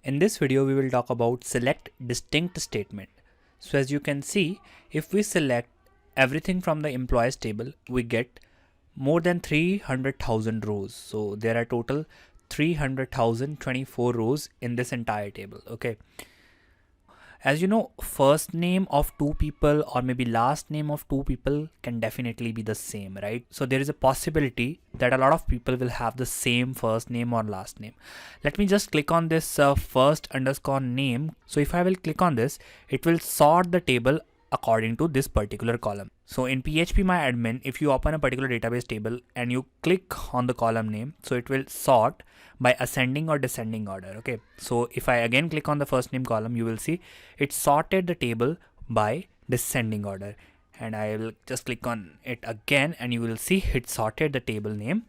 In this video, we will talk about select distinct statement. So as you can see, if we select everything from the employees table, we get more than 300,000 rows. So there are total 300,024 rows in this entire table. Okay. As you know, first name of two people or maybe last name of two people can definitely be the same, right? So there is a possibility that a lot of people will have the same first name or last name. Let me just click on this first underscore name. So if I will click on this, it will sort the table according to this particular column. So in PHPMyAdmin, if you open a particular database table and you click on the column name, so it will sort by ascending or descending order. Okay, so if I again click on the first name column, you will see it sorted the table by descending order, and I will just click on it again and you will see it sorted the table name.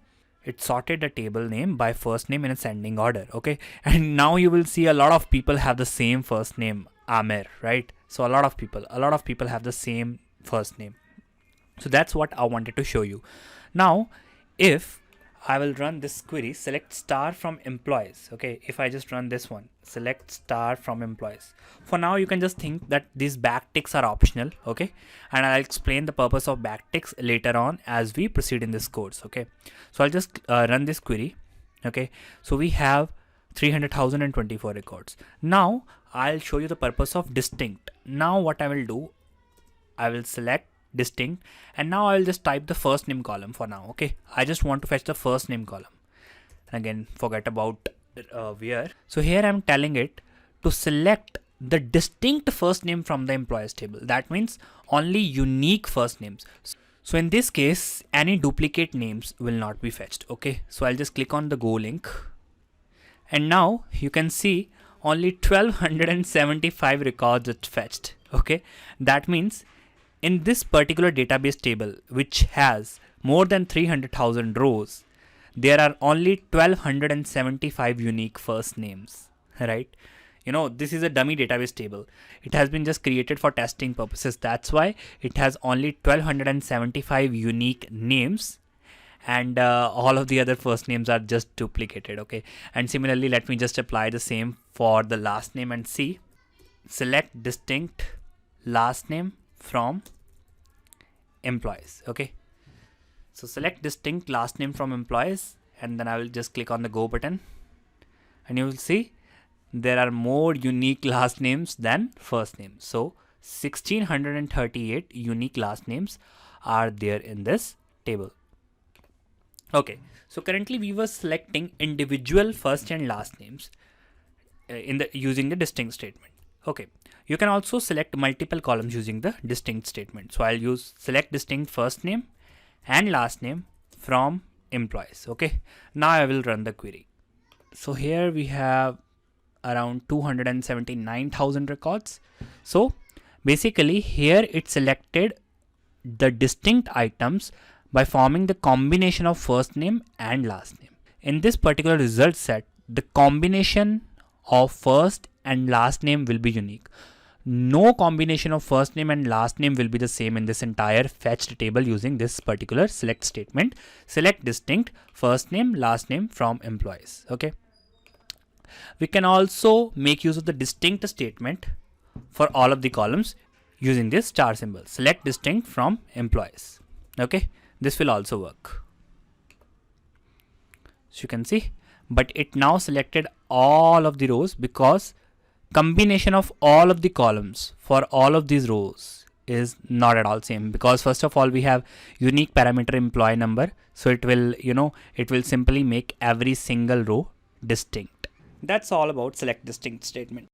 It sorted the table name by first name in ascending order. Okay, and now you will see a lot of people have the same first name, Amer, right? So a lot of people have the same first name. So that's what I wanted to show you. Now, if I will run this query, select star from employees. Okay, if I just run this one, select star from employees. For now, you can just think that these backticks are optional. Okay, and I'll explain the purpose of backticks later on as we proceed in this course. Okay, so I'll just run this query. Okay, so we have 300,024 records. Now I'll show you the purpose of distinct. Now what I will do, I will select distinct, and now I'll just type the first name column for now. Okay, I just want to fetch the first name column. Again, forget about where. So here I'm telling it to select the distinct first name from the employees table. That means only unique first names. So in this case, any duplicate names will not be fetched. Okay, so I'll just click on the go link, and now you can see only 1275 records are fetched. Okay, that means in this particular database table, which has more than 300,000 rows, there are only 1275 unique first names, right? You know, this is a dummy database table. It has been just created for testing purposes. That's why it has only 1275 unique names, and all of the other first names are just duplicated. Okay, and similarly, let me just apply the same for the last name and see. Select distinct last name from employees. Okay, so select distinct last name from employees, and then I will just click on the go button, and you will see there are more unique last names than first names. So 1638 unique last names are there in this table. Okay, so currently we were selecting individual first and last names using the distinct statement. Okay, you can also select multiple columns using the distinct statement. So I'll use select distinct first name and last name from employees. Okay, now I will run the query. So here we have around 279,000 records. So basically here it selected the distinct items by forming the combination of first name and last name. In this particular result set, the combination of first and last name will be unique. No combination of first name and last name will be the same in this entire fetched table using this particular select statement. Select distinct first name, last name from employees. Okay. We can also make use of the distinct statement for all of the columns using this star symbol. Select distinct from employees. Okay. This will also work. So you can see, but it now selected all of the rows because combination of all of the columns for all of these rows is not at all same, because first of all we have unique parameter employee number. So it will, it will simply make every single row distinct. That's all about select distinct statement.